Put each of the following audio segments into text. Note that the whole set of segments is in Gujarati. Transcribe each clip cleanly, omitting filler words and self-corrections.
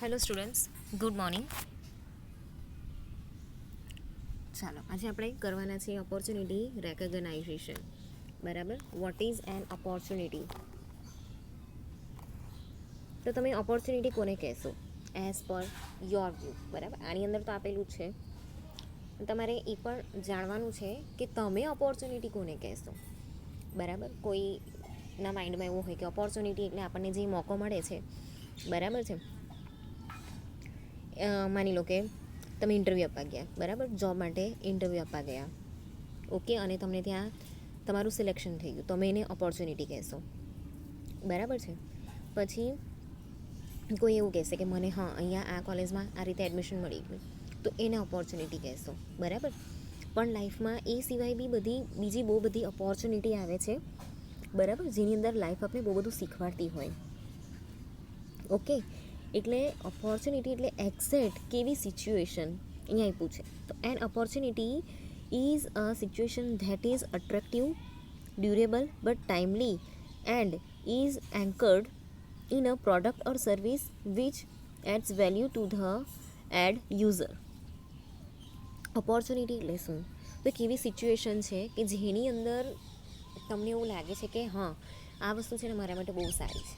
Hello students, good morning. ચાલો આજે આપણે કરવાના છે ઓપોર્ચ્યુનિટી રેકોગ્નાઇઝેશન. બરાબર, વોટ ઇઝ એન ઓપોર્ચ્યુનિટી? તો તમે ઓપોર્ચ્યુનિટી કોને કહેશો એઝ પર યોર વ્યૂ? બરાબર, આની અંદર તો આપેલું જ છે. તમારે એ પણ જાણવાનું છે કે તમે ઓપોર્ચ્યુનિટી કોને કહેશો. બરાબર, કોઈના માઇન્ડમાં એવું હોય કે ઓપોર્ચ્યુનિટી એટલે આપણને જે મોકો મળે છે, બરાબર છે. માની લો કે તમે ઇન્ટરવ્યૂ આપવા ગયા, બરાબર, જોબ માટે ઇન્ટરવ્યૂ આપવા ગયા, ઓકે, અને તમને ત્યાં તમારું સિલેક્શન થઈ ગયું, તમે એને ઓપોર્ચ્યુનિટી કહેશો, બરાબર છે. પછી કોઈ એવું કહેશે કે મને અહીંયા આ કોલેજમાં આ રીતે એડમિશન મળી ગયું, તો એને ઓપોર્ચ્યુનિટી કહેશો, બરાબર. પણ લાઈફમાં એ સિવાય બી બીજી બહુ બધી ઓપોર્ચ્યુનિટી આવે છે, બરાબર, જેની અંદર લાઈફ આપણે બહુ બધું શીખવાડતી હોય, ઓકે. એટલે ઓપોર્ચ્યુનિટી એટલે એક્ઝેક્ટ કેવી સિચ્યુએશન અહીંયા આપ્યું છે. તો an opportunity is a situation that is attractive, durable but timely and is anchored in a product or service which adds value to the end user. Opportunity એટલે શું? તો કેવી સિચ્યુએશન છે કે જેની અંદર તમને એવું લાગે છે કે હા, આ વસ્તુ છે ને મારા માટે બહુ સારી છે,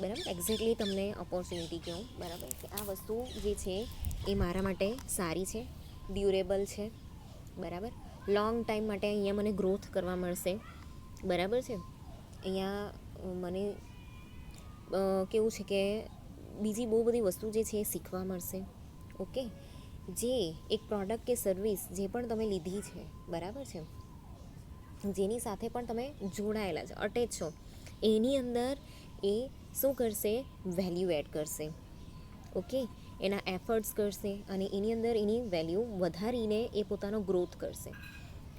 બરાબર. એક્ઝેક્ટલી તમને ઓપોર્ચ્યુનિટી કહું, બરાબર, કે આ વસ્તુ જે છે એ મારા માટે સારી છે, ડ્યુરેબલ છે, બરાબર, લોંગ ટાઈમ માટે અહીંયા મને ગ્રોથ કરવા મળશે, બરાબર છે. અહીંયા મને કેવું છે કે બીજી બહુ બધી વસ્તુ જે છે એ શીખવા મળશે, ઓકે. જે એક પ્રોડક્ટ કે સર્વિસ જે પણ તમે લીધી છે, બરાબર છે, જેની સાથે પણ તમે જોડાયેલા છો, અટેચ છો, એની અંદર એ શું કરશે? વેલ્યુ એડ કરશે, ઓકે. એના એફર્ટ્સ કરશે અને એની અંદર એની વેલ્યુ વધારીને એ પોતાનો ગ્રોથ કરશે,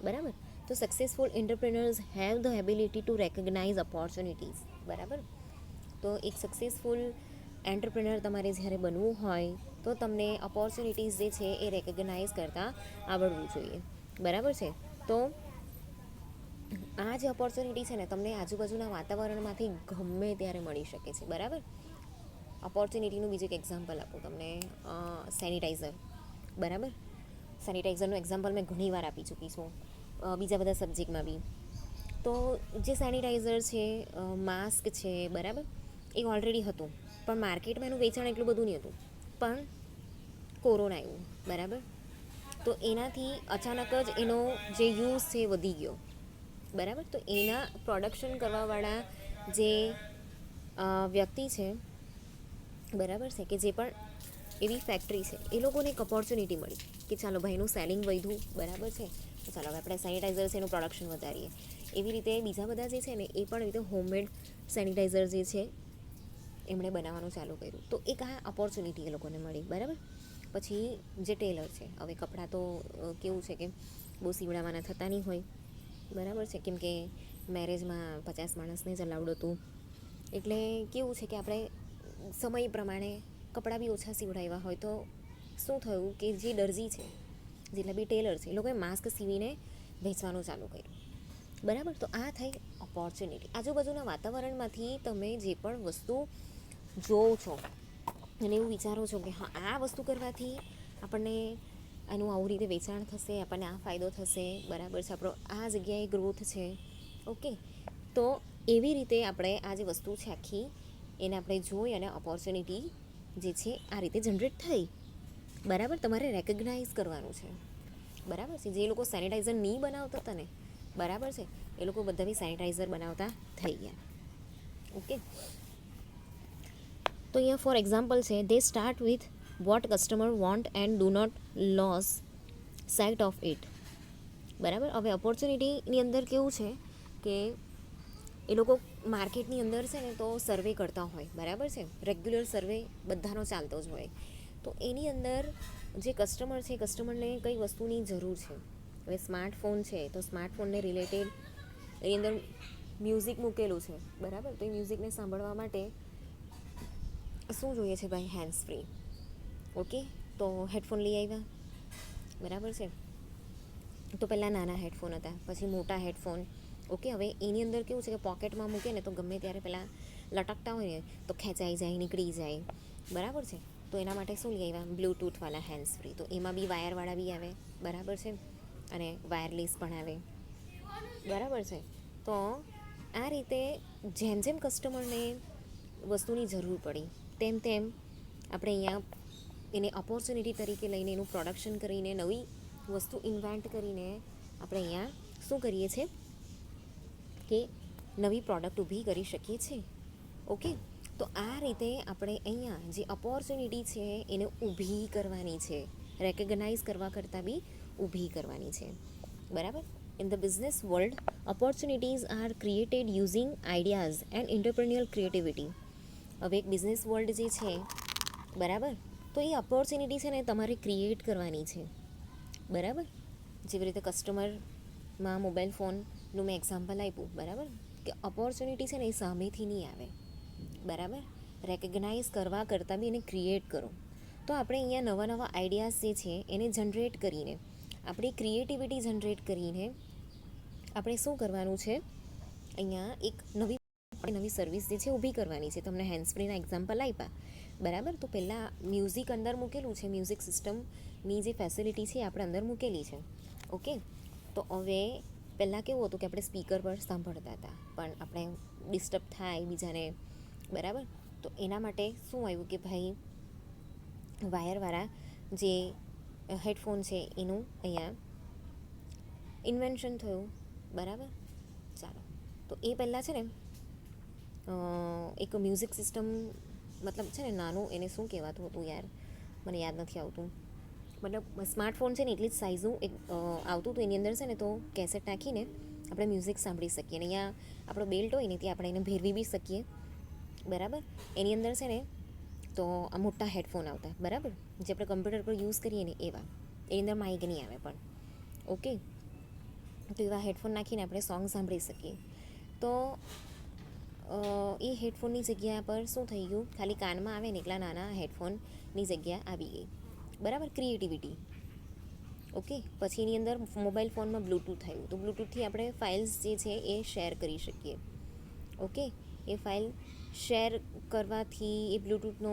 બરાબર. તો successful entrepreneurs have the ability to recognize opportunities, બરાબર. તો એક સક્સેસફુલ એન્ટરપ્રેનર તમારે જ્યારે બનવું હોય તો તમને ઓપોર્ચ્યુનિટીઝ જે છે એ રેકગ્નાઇઝ કરતાં આવડવું જોઈએ, બરાબર છે. તો આ જે ઓપોર્ચ્યુનિટી છે ને તમને આજુબાજુના વાતાવરણમાંથી ગમે ત્યારે મળી શકે છે, બરાબર. ઓપોર્ચ્યુનિટીનું બીજું એક એક્ઝામ્પલ આપું તમને, સેનિટાઈઝર, બરાબર. સેનિટાઈઝરનું એક્ઝામ્પલ મેં ઘણી વાર આપી ચૂકી છું, બીજા બધા સબ્જેક્ટમાં બી. તો જે સેનિટાઈઝર છે, માસ્ક છે, બરાબર, એ ઓલરેડી હતું, પણ માર્કેટમાં એનું વેચાણ એટલું બધું નહીં હતું. પણ કોરોના આવ્યું, બરાબર, તો એનાથી અચાનક જ એનો જે યુઝ છે એ વધી ગયો, બરાબર. તો એના પ્રોડક્શન કરવાવાળા જે વ્યક્તિ છે, બરાબર છે, કે જે પણ એવી ફેક્ટરી છે, એ લોકોને એક ઓપોર્ચ્યુનિટી મળી કે ચાલો ભાઈનું સેલિંગ વધ્યું, બરાબર છે, તો ચાલો હવે આપણે સેનિટાઈઝર છે એનું પ્રોડક્શન વધારીએ. એવી રીતે બીજા બધા જે છે ને એ પણ રીતે હોમમેડ સેનિટાઈઝર જે છે એમણે બનાવવાનું ચાલુ કર્યું. તો એક આ ઓપોર્ચ્યુનિટી એ લોકોને મળી, બરાબર. પછી જે ટેલર છે, હવે કપડાં તો કેવું છે કે બહુ સીવડાવવાના થતા નહીં હોય, બરાબર છે, કેમ કે મેરેજમાં 50 માણસને જ અલાઉડ હતું, એટલે કેવું છે કે આપણે સમય પ્રમાણે કપડાં બી ઓછા સીવડાવ્યા હોય તો શું થયું કે જે દરજી છે, જેટલા બી ટેલર છે, એ લોકોએ માસ્ક સીવીને વેચવાનું ચાલુ કર્યું, બરાબર. તો આ થઈ ઓપોર્ચ્યુનિટી. આજુબાજુના વાતાવરણમાંથી તમે જે પણ વસ્તુ જોવો છો અને એવું વિચારો છો કે હા, આ વસ્તુ કરવાથી આપણને આનું આવું રીતે વેચાણ થશે, આપણને આ ફાયદો થશે, બરાબર છે, આપણો આ જગ્યાએ ગ્રોથ છે, ઓકે. તો એવી રીતે આપણે આ જે વસ્તુ છે આખી એને આપણે જોઈ અને ઓપોર્ચ્યુનિટી જે છે આ રીતે જનરેટ થઈ, બરાબર. તમારે રેકગ્નાઇઝ કરવાનું છે, બરાબર છે. જે લોકો સેનિટાઈઝર નહીં બનાવતા હતા ને, બરાબર છે, એ લોકો બધા બી સેનિટાઈઝર બનાવતા થઈ ગયા, ઓકે. તો અહીંયા ફોર એક્ઝામ્પલ છે, they start with what customer want and do not lose sight of it, બરાબર. હવે ઓપોર્ચ્યુનિટીની અંદર કેવું છે કે એ લોકો માર્કેટની અંદર છે ને તો સર્વે કરતા હોય, બરાબર છે, રેગ્યુલર સર્વે બધાનો ચાલતો જ હોય. તો એની અંદર જે કસ્ટમર છે, કસ્ટમરને કઈ વસ્તુની જરૂર છે. હવે સ્માર્ટફોન છે તો સ્માર્ટફોનને રિલેટેડ એની અંદર મ્યુઝિક મૂકેલું છે, બરાબર. તો એ મ્યુઝિકને સાંભળવા માટે શું જોઈએ છે ભાઈ? Hands free, okay. તો હેડફોન લઈ આવ્યા, બરાબર છે. તો પહેલાં નાના હેડફોન હતા, પછી મોટા હેડફોન, ઓકે. હવે એની અંદર કેવું છે કે પોકેટમાં મૂકે ને તો ગમે ત્યારે પહેલાં લટકતા હોય ને તો ખેંચાઈ જાય, નીકળી જાય, બરાબર છે. તો એના માટે શું લઈ આવ્યા? બ્લૂટૂથવાળા હેન્ડ્સ ફ્રી. તો એમાં બી વાયરવાળા બી આવે, બરાબર છે, અને વાયરલેસ પણ આવે, બરાબર છે. તો આ રીતે જેમ જેમ કસ્ટમરને વસ્તુની જરૂર પડી તેમ તેમ આપણે અહીંયા એને ઓપોર્ચ્યુનિટી તરીકે લઈને એનું પ્રોડક્શન કરીને નવી વસ્તુ ઇન્વેન્ટ કરીને આપણે અહીંયા શું કરીએ છીએ કે નવી પ્રોડક્ટ ઊભી કરી શકીએ છીએ. ઓકે, તો આ રીતે આપણે અહીંયા જે ઓપોર્ચ્યુનિટી છે એને ઊભી કરવાની છે, રેકગ્નાઇઝ કરવા કરતાં બી ઊભી કરવાની છે, બરાબર. In the business world opportunities are created using ideas and entrepreneurial creativity. હવે એક બિઝનેસ વર્લ્ડ જે છે, બરાબર, તો એ ઓપોર્ચ્યુનિટી છે ને તમારે ક્રિએટ કરવાની છે, બરાબર. જેવી રીતે કસ્ટમરમાં મોબાઈલ ફોનનું મેં એક્ઝામ્પલ આપ્યું, બરાબર, કે ઓપોર્ચ્યુનિટી છે ને એ સામેથી નહીં આવે, બરાબર. રેકગ્નાઇઝ કરવા કરતાં બી એને ક્રિએટ કરો. તો આપણે અહીંયા નવા નવા આઈડિયાઝ જે છે એને જનરેટ કરીને, આપણી ક્રિએટિવિટી જનરેટ કરીને આપણે શું કરવાનું છે, અહીંયા એક નવી સર્વિસ જે છે ઊભી કરવાની છે. તમને હેન્ડ્સ ફ્રીના એક્ઝામ્પલ આપ્યા, બરાબર. તો પહેલાં મ્યુઝિક અંદર મૂકેલું છે, મ્યુઝિક સિસ્ટમની જે ફેસિલિટી છે એ આપણે અંદર મૂકેલી છે. ઓકે, તો હવે પહેલાં કેવું હતું કે આપણે સ્પીકર પર સાંભળતા હતા, પણ આપણે ડિસ્ટર્બ થાય બીજાને, બરાબર. તો એના માટે શું આવ્યું કે ભાઈ વાયરવાળા જે હેડફોન છે એનું અહીંયા ઇન્વેન્શન થયું, બરાબર. ચાલો, તો એ પહેલાં છે ને એક મ્યુઝિક સિસ્ટમ, મતલબ છે ને નાનું, એને શું કહેવાતું હતું યાર, મને યાદ નથી આવતું. મતલબ સ્માર્ટફોન છે ને એટલી જ સાઇઝનું એક આવતું હતું. એની અંદર છે ને તો કેસેટ નાખીને આપણે મ્યુઝિક સાંભળી શકીએ. અને અહીંયા આપણો બેલ્ટ હોય ને ત્યાં આપણે એને ભેરવી બી શકીએ, બરાબર. એની અંદર છે ને તો આ મોટા હેડફોન આવતા, બરાબર, જે આપણે કમ્પ્યુટર પર યુઝ કરીએ ને એવા. એની અંદર માઇક નહીં આવે પણ, ઓકે. તો એવા હેડફોન નાખીને આપણે સોંગ સાંભળી શકીએ. તો એ હેડફોનની જગ્યા પર શું થઈ ગયું, ખાલી કાનમાં આવે ને એટલા નાના હેડફોનની જગ્યા આવી ગઈ, બરાબર. Creativity, okay. પછી એની અંદર મોબાઈલ ફોનમાં બ્લૂટૂથ થયું, તો બ્લૂટૂથથી આપણે ફાઇલ્સ જે છે એ શેર કરી શકીએ, ઓકે. એ ફાઇલ શેર કરવાથી એ બ્લૂટૂથનો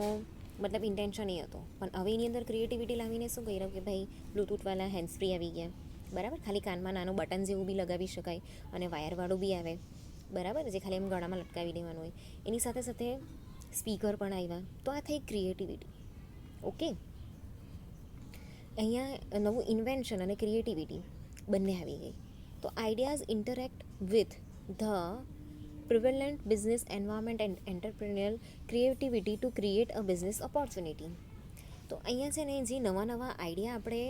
મતલબ ઇન્ટેન્શન એ હતો, પણ હવે એની અંદર ક્રિએટિવિટી લાવીને શું કહી રહ્યું કે ભાઈ બ્લૂટૂથવાળા હેન્ડ્સ ફ્રી આવી ગયા, બરાબર. ખાલી કાનમાં નાનું બટન જેવું બી લગાવી શકાય અને વાયરવાળું બી આવે, બરાબર, જે ખાલી એમ ગળામાં લટકાવી દેવાનું હોય. એની સાથે સાથે સ્પીકર પણ આવ્યા. તો આ થઈ ક્રિએટિવિટી, ઓકે. અહીંયા નવું ઇન્વેન્શન અને ક્રિએટિવિટી બંને આવી ગઈ. તો ideas interact with the prevalent business environment and entrepreneurial creativity to create a business opportunity. તો અહીંયા છે ને જે નવા નવા આઈડિયા આપણે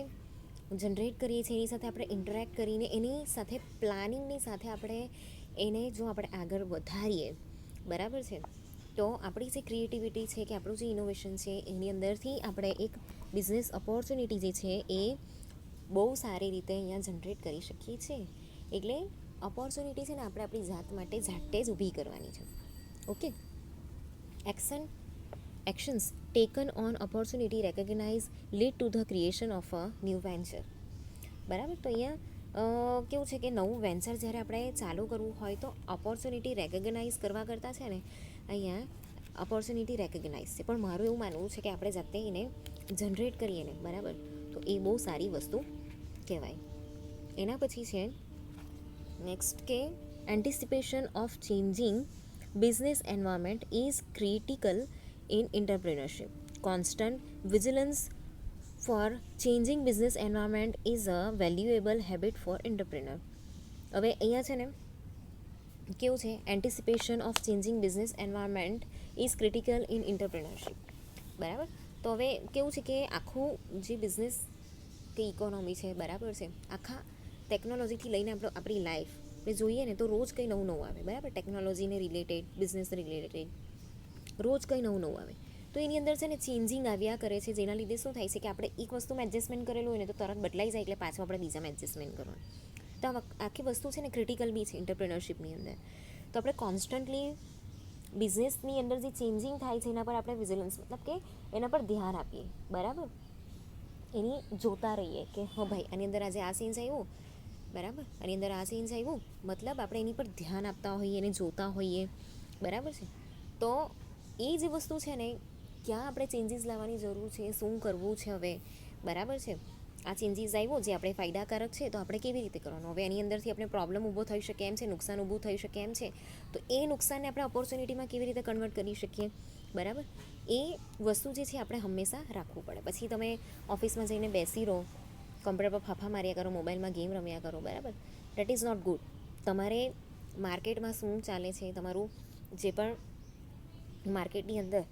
જનરેટ કરીએ છીએ એની સાથે આપણે ઇન્ટરેક્ટ કરીને એની સાથે પ્લાનિંગની સાથે આપણે એને જો આપણે આગળ વધારીએ, બરાબર છે, તો આપણી જે ક્રિએટિવિટી છે કે આપણું જે ઇનોવેશન છે એની અંદરથી આપણે એક બિઝનેસ ઓપોર્ચ્યુનિટી જે છે એ બહુ સારી રીતે અહીંયા જનરેટ કરી શકીએ છીએ. એટલે ઓપોર્ચ્યુનિટી છે ને આપણે આપણી જાત માટે જાતે જ ઊભી કરવાની છે, okay. Actions taken on opportunity recognise lead to the creation of a new venture, બરાબર. તો અહીંયા કેવું છે કે નવું વેન્ચર જ્યારે આપણે ચાલુ કરવું હોય તો ઓપોર્ચ્યુનિટી રેકગ્નાઇઝ કરવા કરતાં છે ને અહીંયા ઓપોર્ચ્યુનિટી રેકગ્નાઇઝ છે, પણ મારું એવું માનવું છે કે આપણે જાતે એને જનરેટ કરીએ ને, બરાબર, તો એ બહુ સારી વસ્તુ કહેવાય. એના પછી છે નેક્સ્ટ કે anticipation of changing business environment is critical in entrepreneurship. Constant vigilance for changing business environment is a valuable habit for entrepreneur. હવે અહીંયા છે ને કેવું છે, anticipation of changing business environment is critical in entrepreneurship, બરાબર. તો હવે કેવું છે કે આખું જે બિઝનેસ કે ઇકોનોમી છે, બરાબર છે, આખા ટેકનોલોજીથી લઈને આપણી લાઈફ જોઈએ ને તો રોજ કંઈ નવું નવું આવે, બરાબર. ટેકનોલોજીને રિલેટેડ, બિઝનેસને રિલેટેડ રોજ કંઈ નવું નવું આવે. તો એની અંદર છે ને ચેન્જિંગ આવ્યા કરે છે, જેના લીધે શું થાય છે કે આપણે એક વસ્તુમાં એડજસ્ટમેન્ટ કરેલું હોય ને તો તરત બદલાઈ જાય, એટલે પાછું આપણે બીજામાં એડજસ્ટમેન્ટ કરવાનું. તો આખી વસ્તુ છે ને ક્રિટિકલ બી છે એન્ટરપ્રેન્યોરશિપની અંદર. તો આપણે કોન્સ્ટન્ટલી બિઝનેસની અંદર જે ચેન્જિંગ થાય છે એના પર આપણે વિજિલન્સ, મતલબ કે એના પર ધ્યાન આપીએ, બરાબર. એની જોતા રહીએ કે હા ભાઈ આની અંદર આજે આ ચેન્જ આવ્યું, બરાબર, આની અંદર આ ચેન્જ આવ્યું, મતલબ આપણે એની પર ધ્યાન આપતા હોઈએ, એને જોતા હોઈએ, બરાબર છે. તો એ જે વસ્તુ છે ને ક્યાં આપણે ચેન્જીસ લાવવાની જરૂર છે, શું કરવું છે હવે, બરાબર છે. આ ચેન્જીસ આવ્યો જે આપણે ફાયદાકારક છે તો આપણે કેવી રીતે કરવાનું, હવે એની અંદરથી આપણે પ્રોબ્લેમ ઊભો થઈ શકે એમ છે, નુકસાન ઊભું થઈ શકે એમ છે, તો એ નુકસાનને આપણે ઓપોર્ચ્યુનિટીમાં કેવી રીતે કન્વર્ટ કરી શકીએ, બરાબર. એ વસ્તુ જે છે આપણે હંમેશા રાખવું પડે. પછી તમે ઓફિસમાં જઈને બેસી રહો, કમ્પ્યુટર પર ફાફા માર્યા કરો, મોબાઈલમાં ગેમ રમ્યા કરો, બરાબર, દેટ ઇઝ નોટ ગુડ. તમારે માર્કેટમાં શું ચાલે છે, તમારું જે પણ માર્કેટની અંદર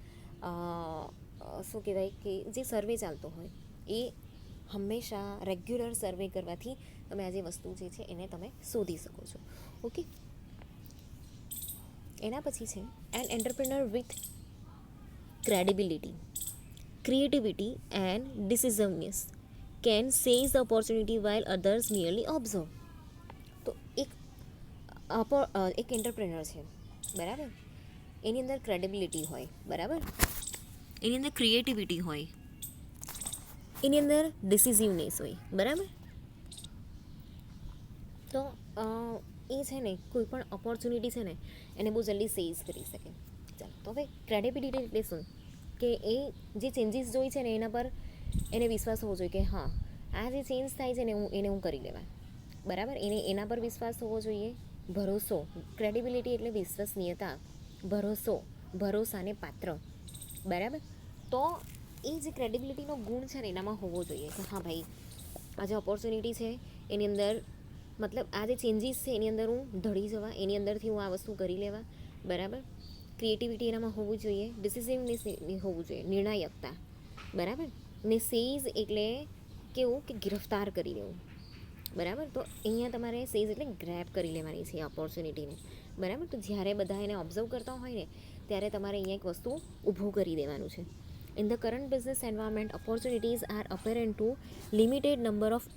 શું કહેવાય કે જે સર્વે ચાલતો હોય એ હંમેશા રેગ્યુલર સર્વે કરવાથી તમે આ જે વસ્તુ જે છે એને તમે શોધી શકો છો. ઓકે, એના પછી છે an entrepreneur with credibility, creativity and decisiveness can seize the opportunity while others merely observe. તો એક એન્ટરપ્રેનર છે, બરાબર, એની અંદર ક્રેડિબિલિટી હોય, બરાબર, એની અંદર ક્રિએટિવિટી હોય, એની અંદર ડિસિઝિવનેસ હોય, બરાબર. તો એ છે ને કોઈ પણ ઓપોર્ચ્યુનિટી છે ને એને બહુ જલ્દી સેઝ કરી શકે. ચાલો, તો હવે ક્રેડિબિલિટી એટલે શું કે એ જે ચેન્જીસ જોઈ છે ને એના પર એને વિશ્વાસ હોવો જોઈએ કે હા આ જે ચેન્જ થાય છે ને હું કરી લેવા, બરાબર. એના પર વિશ્વાસ હોવો જોઈએ, ભરોસો. ક્રેડિબિલિટી એટલે વિશ્વસનીયતા, ભરોસાને પાત્ર, બરાબર. તો એ જે ક્રેડિબિલિટીનો ગુણ છે ને એનામાં હોવો જોઈએ કે હા ભાઈ આ જે ઓપોર્ચ્યુનિટી છે એની અંદર મતલબ આ જે ચેન્જીસ છે એની અંદર હું ઢળી જવા, એની અંદરથી હું આ વસ્તુ કરી લેવા, બરાબર. ક્રિએટિવિટી એનામાં હોવું જોઈએ, ડિસિઝિવનેસ હોવું જોઈએ, નિર્ણાયકતા, બરાબર. ને સેઝ એટલે કેવું કે ગિરફ્તાર કરી લેવું, બરાબર. તો અહીંયા તમારે સેઝ એટલે ગ્રેબ કરી લેવાની છે ઓપોર્ચ્યુનિટીને, બરાબર. તો જ્યારે બધા એને ઓબ્ઝર્વ કરતા હોય ને ત્યારે તમારે અહીંયા એક વસ્તુ ઊભું કરી દેવાનું છે. In the current business environment opportunities are apparent to limited number of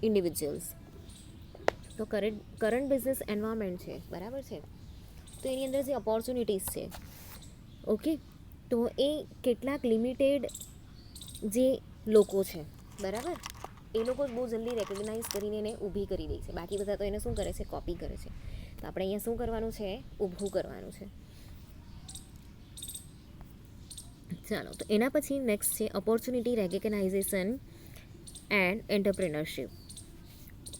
individuals. તો કરંટ બિઝનેસ એન્વાયરમેન્ટ છે, બરાબર છે, તો એની અંદર જે ઓપોર્ચ્યુનિટીઝ છે, ઓકે, તો એ કેટલાક લિમિટેડ જે લોકો છે, બરાબર, એ લોકો બહુ જલ્દી રેકગ્નાઇઝ કરીને એને ઊભી કરી દે છે. બાકી બધા તો એને શું કરે છે, કોપી કરે છે. તો આપણે અહીંયા શું કરવાનું છે, ઊભું કરવાનું છે. ચાલો, તો એના પછી નેક્સ્ટ છે opportunity recognition and entrepreneurship.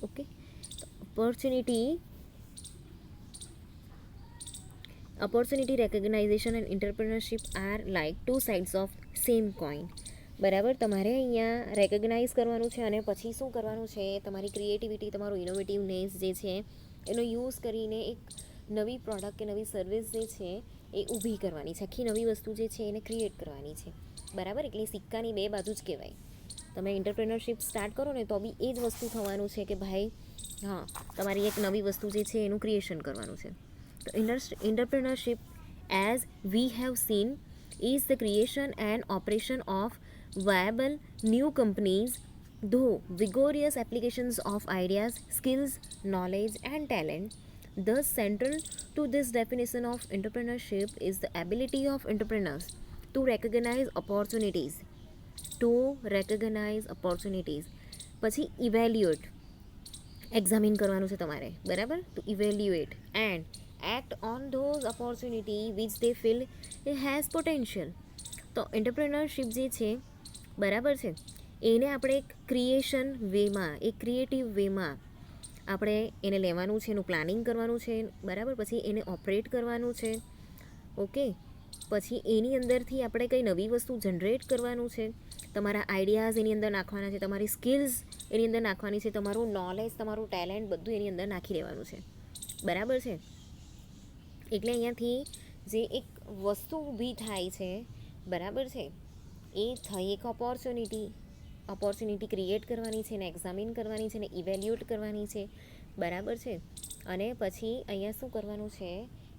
Okay, opportunity recognition and entrepreneurship are like two sides of same coin, બરાબર. તમારે અહીંયા રેકગ્નાઇઝ કરવાનું છે અને પછી શું કરવાનું છે, તમારી ક્રિએટિવિટી, તમારું ઇનોવેટિવનેસ જે છે એનો યુઝ કરીને એક નવી પ્રોડક્ટ કે નવી સર્વિસ જે છે એ ઊભી કરવાની છે, આખી નવી વસ્તુ જે છે એને ક્રિએટ કરવાની છે, બરાબર. એટલે સિક્કાની બે બાજુ જ કહેવાય. તમે એન્ટરપ્રેનરશિપ સ્ટાર્ટ કરો ને તો બી એ જ વસ્તુ થવાનું છે કે ભાઈ હા તમારી એક નવી વસ્તુ જે છે એનું ક્રિએશન કરવાનું છે. તો entrepreneurship, as we have seen, is the creation and operation of viable new companies, though vigorous applications of ideas, skills, knowledge and talent. Thus central to this definition of entrepreneurship is the ability of entrepreneurs to recognize opportunities. પછી ઇવેલ્યુએટ, એક્ઝામિન કરવાનું છે તમારે, બરાબર. તો evaluate and act on those opportunity which they feel has potential. તો એન્ટરપ્રેનરશિપ જે છે, બરાબર છે, એને આપણે એક ક્રિએશન વેમાં, એક ક્રિએટિવ વેમાં આપણે એને લેવાનું છે, એનું પ્લાનિંગ કરવાનું છે, બરાબર. પછી એને ઓપરેટ કરવાનું છે, ઓકે. પછી એની અંદરથી આપણે કંઈ નવી વસ્તુ જનરેટ કરવાનું છે, તમારા આઈડિયાઝ એની અંદર નાખવાના છે, તમારી સ્કિલ્સ એની અંદર નાખવાની છે, તમારું નોલેજ, તમારું ટેલેન્ટ બધું એની અંદર નાખી દેવાનું છે, બરાબર છે. એટલે અહીંયાથી જે એક વસ્તુ ઊભી થાય છે, બરાબર છે, એ થઈ એક ઓપોર્ચ્યુનિટી ક્રિએટ કરવાની છે, ને એક્ઝામિન કરવાની છે, ને ઇવેલ્યુએટ કરવાની છે, બરાબર છે. અને પછી અહીંયા શું કરવાનું છે,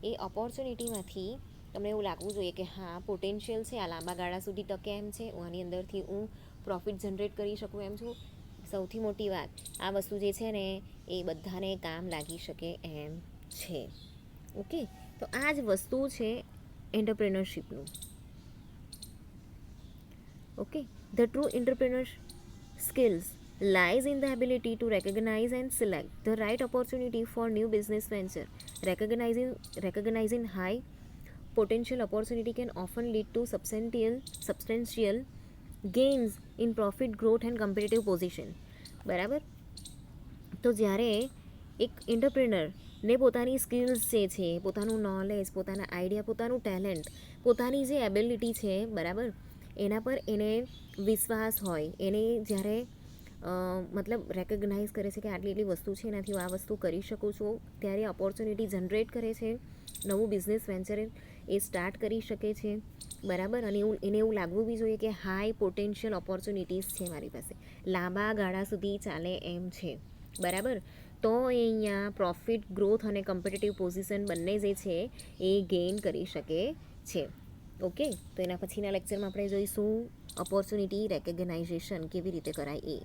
એ ઓપોર્ચ્યુનિટીમાંથી તમને એવું લાગવું જોઈએ કે હા પોટેન્શિયલ છે, આ લાંબા ગાળા સુધી ટકે એમ છે, હું આની અંદરથી હું પ્રોફિટ જનરેટ કરી શકું એમ છું. સૌથી મોટી વાત, આ વસ્તુ જે છે ને એ બધાને કામ લાગી શકે એમ છે, ઓકે. તો આ જ વસ્તુ છે એન્ટરપ્રેનરશિપનું, okay. The true entrepreneur skills lies in the ability to recognize and select the right opportunity for new business venture, recognizing high potential opportunity can often lead to substantial gains in profit growth and competitive position. બરાબર. તો જ્યારે એક એન્ટરપ્રિનરને પોતાની સ્કિલ્સ જે છે, પોતાનું નોલેજ, પોતાના આઈડિયા, પોતાનું ટેલેન્ટ, પોતાની જે એબિલિટી છે, બરાબર, એના પર એને વિશ્વાસ હોય, એને જ્યારે મતલબ રેકગ્નાઇઝ કરે છે કે આટલી એટલી વસ્તુ છે, એનાથી હું આ વસ્તુ કરી શકું છું, ત્યારે ઓપોર્ચ્યુનિટી જનરેટ કરે છે, નવું બિઝનેસ વેન્ચર એ સ્ટાર્ટ કરી શકે છે. બરાબર. અને એને એવું લાગવું બી જોઈએ કે હાઈ પોટેન્શિયલ ઓપોર્ચ્યુનિટીઝ છે મારી પાસે, લાંબા ગાળા સુધી ચાલે એમ છે. બરાબર. તો એ અહીંયા પ્રોફિટ ગ્રોથ અને કમ્પિટિટિવ પોઝિશન બંને જે છે એ ગેઇન કરી શકે છે. ઓકે. તો એના પછીના લેક્ચરમાં આપણે જોઈશું ઓપોર્ચ્યુનિટી રેકગ્નાઇઝેશન કેવી રીતે કરાય એ.